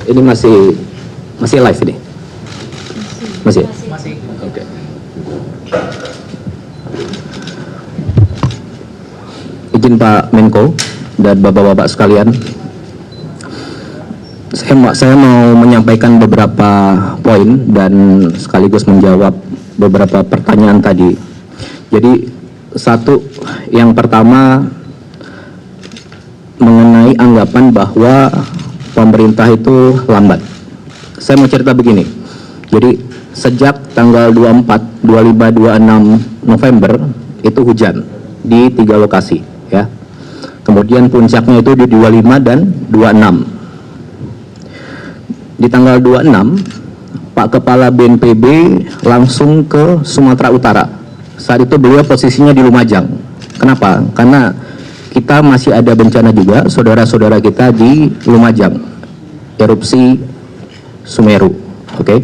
Ini masih live ini? Masih? Masih. Oke. Izin Pak Menko dan Bapak-Bapak sekalian, saya mau menyampaikan beberapa poin dan sekaligus menjawab beberapa pertanyaan tadi. Jadi yang pertama mengenai anggapan bahwa pemerintah itu lambat. Saya mau cerita begini. Jadi sejak tanggal 24, 25, 26 November itu hujan di 3 lokasi ya. Kemudian puncaknya itu di 25 dan 26. Di tanggal 26 Pak Kepala BNPB langsung ke Sumatera Utara. Saat itu beliau posisinya di Lumajang. Kenapa? Karena kita masih ada bencana juga, saudara-saudara kita di Lumajang, erupsi Sumeru. Oke.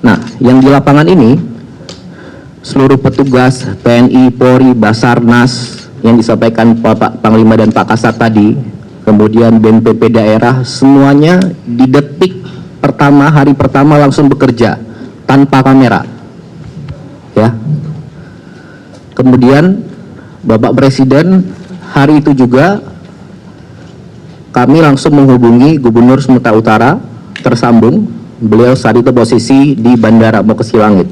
Nah, yang di lapangan ini seluruh petugas TNI, Polri, Basarnas yang disampaikan Pak Panglima dan Pak Kasat tadi, kemudian BNPB daerah, semuanya di detik pertama, hari pertama langsung bekerja tanpa kamera ya. Kemudian Bapak Presiden hari itu juga kami langsung menghubungi Gubernur Sumatera Utara, tersambung. Beliau saat itu posisi di bandara mau ke Silangit.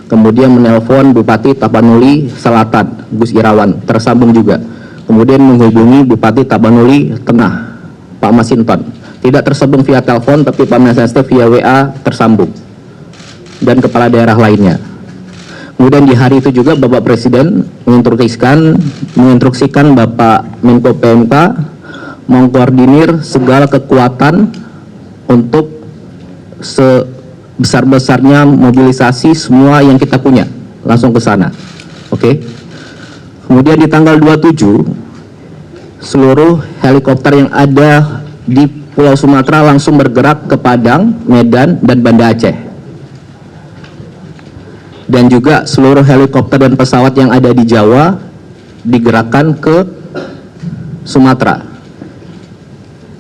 Kemudian menelpon Bupati Tapanuli Selatan, Gus Irawan, tersambung juga. Kemudian menghubungi Bupati Tapanuli Tengah, Pak Masinton. Tidak tersambung via telepon, tapi Pak Masinton via WA tersambung. Dan kepala daerah lainnya. Kemudian di hari itu juga Bapak Presiden menginstruksikan Bapak Menko PMK mengkoordinir segala kekuatan untuk sebesar-besarnya mobilisasi semua yang kita punya langsung ke sana. Oke. Kemudian di tanggal 27 seluruh helikopter yang ada di Pulau Sumatera langsung bergerak ke Padang, Medan, dan Banda Aceh. Dan juga seluruh helikopter dan pesawat yang ada di Jawa digerakkan ke Sumatera.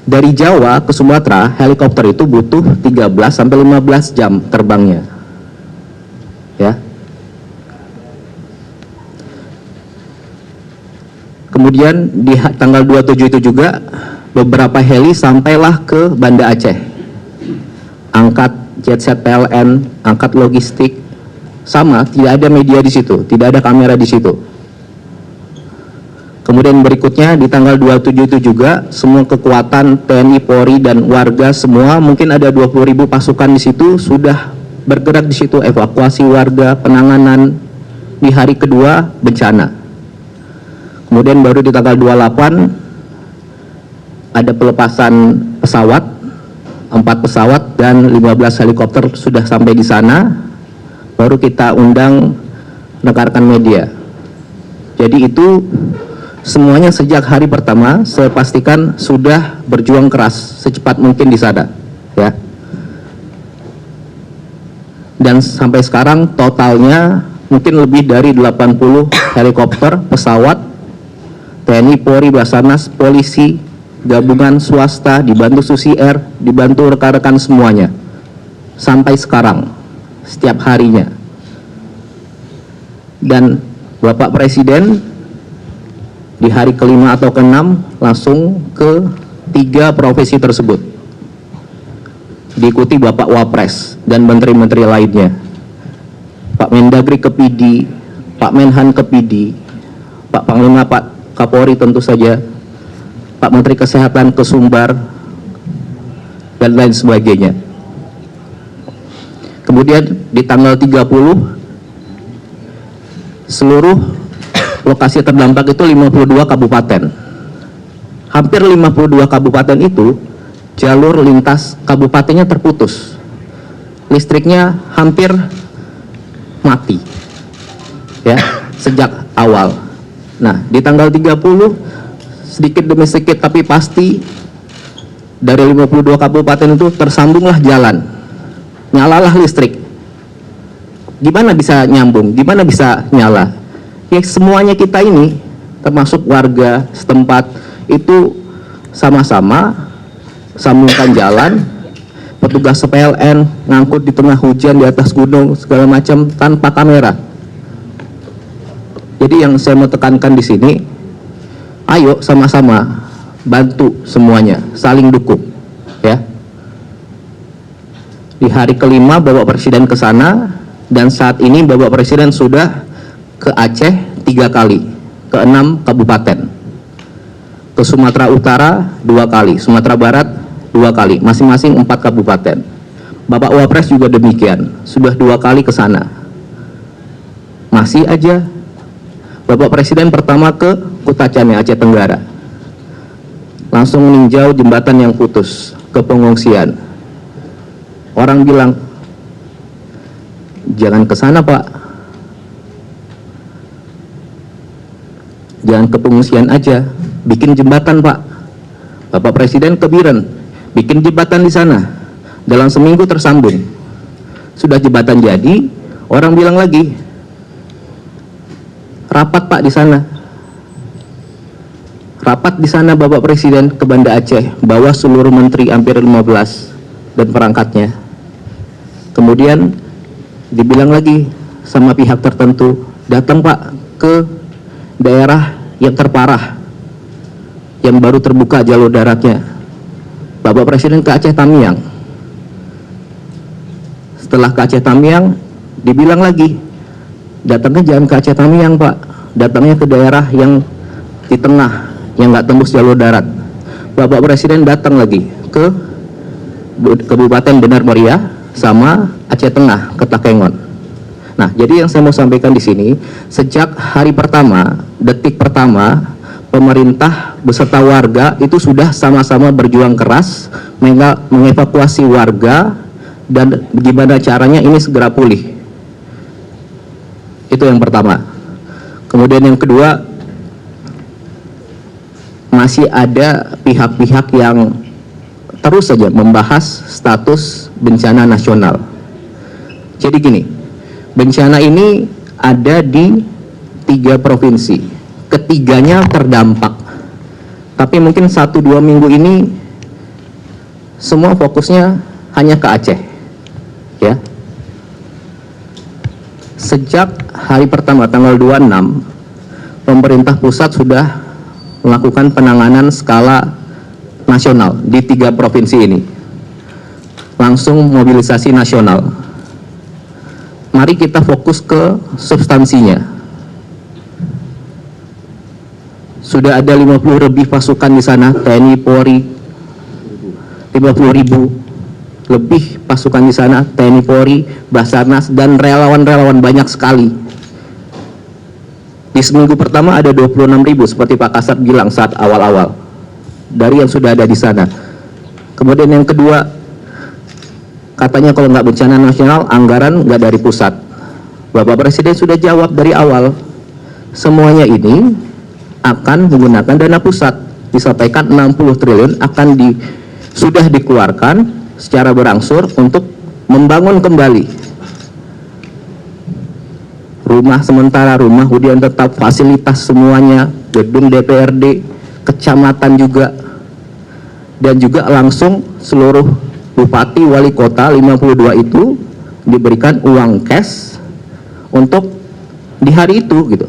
Dari Jawa ke Sumatera, helikopter itu butuh 13-15 jam terbangnya. Ya. Kemudian di tanggal 27 itu juga beberapa heli sampailah ke Banda Aceh. Angkat jetset PLN, angkat logistik, sama, tidak ada media di situ, tidak ada kamera di situ. Kemudian berikutnya di tanggal 27 itu juga semua kekuatan TNI, Polri, dan warga semua, mungkin ada 20.000 pasukan di situ, sudah bergerak di situ, evakuasi warga, penanganan di hari kedua bencana. Kemudian baru di tanggal 28 ada pelepasan pesawat, 4 pesawat dan 15 helikopter sudah sampai di sana. Baru kita undang rekan-rekan media. Jadi itu semuanya sejak hari pertama saya pastikan sudah berjuang keras secepat mungkin di sana, ya. Dan sampai sekarang totalnya mungkin lebih dari 80 helikopter, pesawat, TNI, Polri, Basarnas, polisi, gabungan swasta, dibantu Susi Air, dibantu rekan-rekan semuanya. Sampai sekarang, setiap harinya. Dan Bapak Presiden di hari kelima atau keenam langsung ke 3 profesi tersebut, diikuti Bapak Wapres dan menteri-menteri lainnya, Pak Mendagri ke PD, Pak Menhan ke PD, Pak Panglima, Pak Kapolri tentu saja, Pak Menteri Kesehatan ke Sumbar, dan lain sebagainya. Kemudian di tanggal 30 seluruh lokasi terdampak itu 52 kabupaten. Hampir 52 kabupaten itu jalur lintas kabupatennya terputus. Listriknya hampir mati. Ya, sejak awal. Nah, di tanggal 30 sedikit demi sedikit tapi pasti dari 52 kabupaten itu tersambunglah jalan. Nyalalah listrik. Gimana bisa nyambung? Gimana bisa nyala? Ya semuanya kita ini, termasuk warga setempat, itu sama-sama sambungkan jalan, petugas PLN ngangkut di tengah hujan di atas gunung segala macam tanpa kamera. Jadi yang saya mau tekankan di sini, ayo sama-sama bantu semuanya, saling dukung, ya. Di hari kelima Bapak Presiden ke sana, dan saat ini Bapak Presiden sudah ke Aceh 3 kali, ke 6 kabupaten, ke Sumatera Utara 2 kali, Sumatera Barat 2 kali, masing-masing 4 kabupaten. Bapak Wapres juga demikian, sudah 2 kali ke sana. Masih aja. Bapak Presiden pertama ke Kutacane, Aceh Tenggara, langsung meninjau jembatan yang putus, ke pengungsian. Orang bilang, jangan ke sana Pak, jangan ke pengungsian aja, bikin jembatan Pak. Bapak Presiden ke Biren, bikin jembatan di sana, dalam seminggu tersambung. Sudah jembatan jadi, orang bilang lagi, rapat Pak di sana. Rapat di sana Bapak Presiden ke Banda Aceh, bawa seluruh menteri hampir 15 dan perangkatnya. Kemudian dibilang lagi sama pihak tertentu, datang Pak ke daerah yang terparah, yang baru terbuka jalur daratnya. Bapak Presiden ke Aceh Tamiang. Setelah ke Aceh Tamiang, dibilang lagi, datangnya jangan ke Aceh Tamiang Pak, datangnya ke daerah yang di tengah, yang nggak tembus jalur darat. Bapak Presiden datang lagi ke Kabupaten Benar Meriah sama Aceh Tengah, ke Takengon. Nah, jadi yang saya mau sampaikan di sini, sejak hari pertama, detik pertama, pemerintah beserta warga itu sudah sama-sama berjuang keras mengevakuasi warga dan gimana caranya ini segera pulih. Itu yang pertama. Kemudian yang kedua, masih ada pihak-pihak yang terus saja membahas status bencana nasional. Jadi gini, bencana ini ada di 3 provinsi, ketiganya terdampak. Tapi mungkin 1-2 minggu ini semua fokusnya hanya ke Aceh, ya. Sejak hari pertama tanggal 26, pemerintah pusat sudah melakukan penanganan skala nasional di 3 provinsi ini. Langsung mobilisasi nasional. Mari kita fokus ke substansinya. Sudah ada 50 lebih pasukan di sana, TNI, Polri, 50.000 lebih pasukan di sana, TNI, Polri, Basarnas, dan relawan-relawan banyak sekali. Di seminggu pertama ada 26.000 seperti Pak Kasat bilang saat awal-awal, dari yang sudah ada di sana. Kemudian yang kedua, katanya kalau nggak bencana nasional, anggaran nggak dari pusat. Bapak Presiden sudah jawab dari awal, semuanya ini akan menggunakan dana pusat. Disampaikan 60 triliun akan sudah dikeluarkan secara berangsur untuk membangun kembali rumah sementara, rumah hunian tetap, fasilitas semuanya, gedung DPRD, kecamatan juga, dan juga langsung seluruh bupati, wali kota 52 itu diberikan uang cash untuk di hari itu gitu.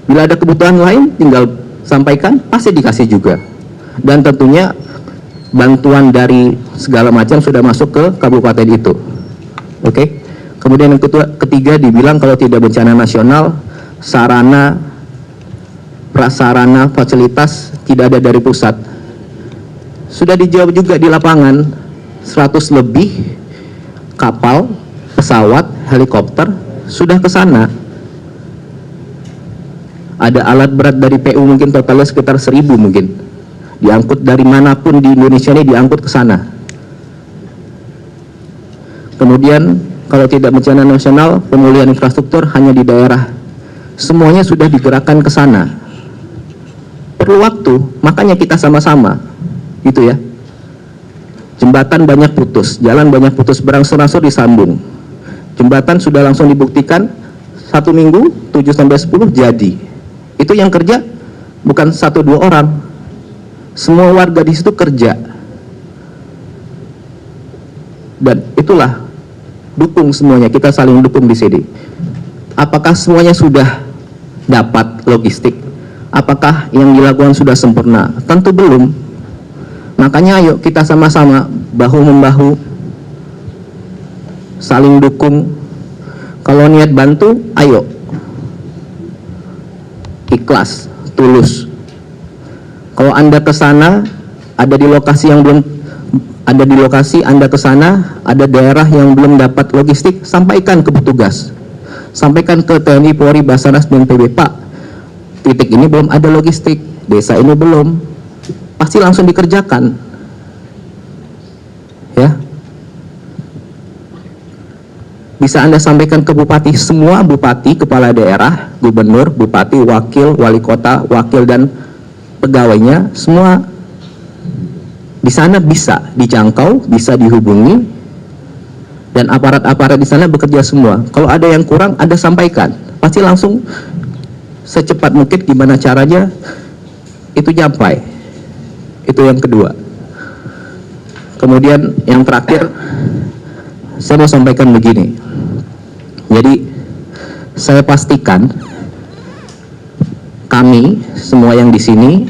Bila ada kebutuhan lain tinggal sampaikan, pasti dikasih juga. Dan tentunya bantuan dari segala macam sudah masuk ke kabupaten itu. Oke. Kemudian yang ketiga dibilang kalau tidak bencana nasional, sarana, prasarana, fasilitas tidak ada dari pusat. Sudah dijawab juga di lapangan, 100 lebih kapal, pesawat, helikopter sudah ke sana. Ada alat berat dari PU mungkin totalnya sekitar 1.000 mungkin. Diangkut dari manapun di Indonesia ini, diangkut ke sana. Kemudian kalau tidak bencana nasional, pemulihan infrastruktur hanya di daerah. Semuanya sudah digerakkan ke sana. Perlu waktu, makanya kita sama-sama, gitu ya. Jembatan banyak putus, jalan banyak putus, berangsur-angsur disambung. Jembatan sudah langsung dibuktikan 1 minggu, 7-10 jadi. Itu yang kerja bukan 1-2 orang. Semua warga di situ kerja. Dan itulah, dukung semuanya, kita saling dukung di sini. Apakah semuanya sudah dapat logistik? Apakah yang dilakukan sudah sempurna? Tentu belum. Makanya ayo kita sama-sama bahu-membahu, saling dukung. Kalau niat bantu, ayo. Ikhlas, tulus. Kalau Anda ke sana, ada di lokasi yang belum, ada di lokasi Anda ke sana, ada daerah yang belum dapat logistik, sampaikan ke petugas. Sampaikan ke TNI, Polri, Basarnas, dan PB, Pak, titik ini belum ada logistik, desa ini belum, pasti langsung dikerjakan. Ya. Bisa Anda sampaikan ke bupati, semua bupati, kepala daerah, gubernur, bupati, wakil, wali kota, wakil, dan pegawainya, semua di sana bisa dijangkau, bisa dihubungi, dan aparat-aparat di sana bekerja semua. Kalau ada yang kurang, Anda sampaikan, pasti langsung secepat mungkin gimana caranya itu nyampai. Itu yang kedua. Kemudian yang terakhir, saya mau sampaikan begini. Jadi saya pastikan kami semua yang di sini,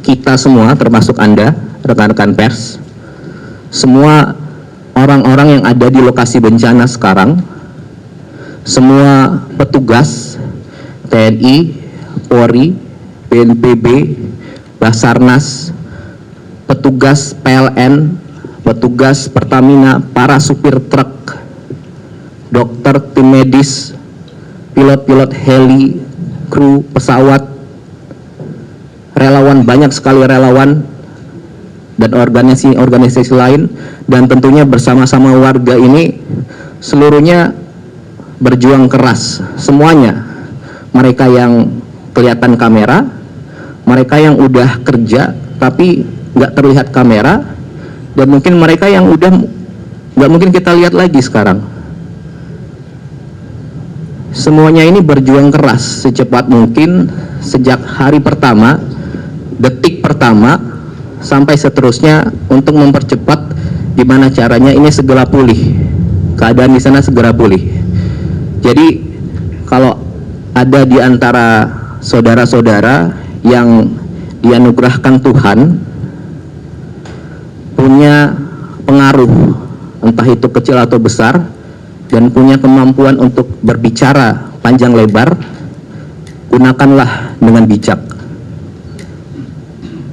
kita semua termasuk Anda, rekan-rekan pers, semua orang-orang yang ada di lokasi bencana sekarang, semua petugas TNI, Polri, BNPB, Basarnas, petugas PLN, petugas Pertamina, para supir truk, dokter, tim medis, pilot-pilot heli, kru pesawat, relawan, banyak sekali relawan, dan organisasi lain, dan tentunya bersama-sama warga ini seluruhnya berjuang keras, semuanya. Mereka yang kelihatan kamera, mereka yang udah kerja tapi nggak terlihat kamera, dan mungkin mereka yang udah nggak mungkin kita lihat lagi sekarang. Semuanya ini berjuang keras secepat mungkin sejak hari pertama, detik pertama, sampai seterusnya untuk mempercepat gimana caranya ini segera pulih, keadaan di sana segera pulih. Jadi kalau ada di antara saudara-saudara yang dianugerahkan Tuhan punya pengaruh, entah itu kecil atau besar, dan punya kemampuan untuk berbicara panjang lebar, gunakanlah dengan bijak.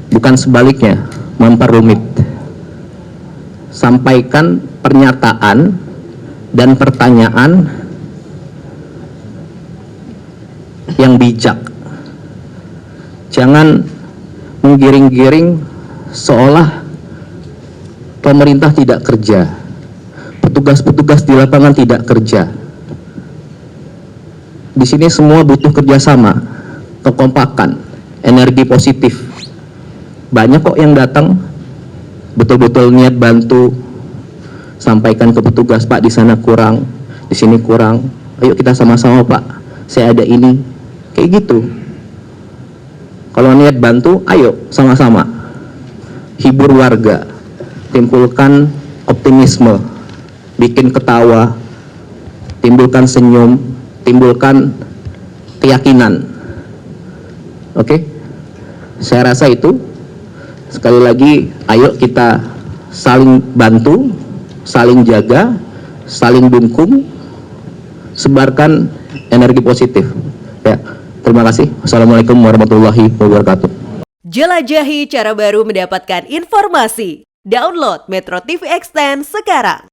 Bukan sebaliknya, memperumit. Sampaikan pernyataan dan pertanyaan yang bijak. Jangan menggiring-giring seolah pemerintah tidak kerja, petugas-petugas di lapangan tidak kerja. Di sini semua butuh kerjasama, kekompakan, energi positif. Banyak kok yang datang betul-betul niat bantu, sampaikan ke petugas, Pak di sana kurang, di sini kurang, ayo kita sama-sama Pak, saya ada ini, kayak gitu. Kalau niat bantu, ayo sama-sama hibur warga, timbulkan optimisme, bikin ketawa, timbulkan senyum, timbulkan keyakinan. Oke? Saya rasa itu. Sekali lagi, ayo kita saling bantu, saling jaga, saling dukung, sebarkan energi positif. Ya, terima kasih. Wassalamualaikum warahmatullahi wabarakatuh. Jelajahi cara baru mendapatkan informasi. Download Metro TV Extend sekarang.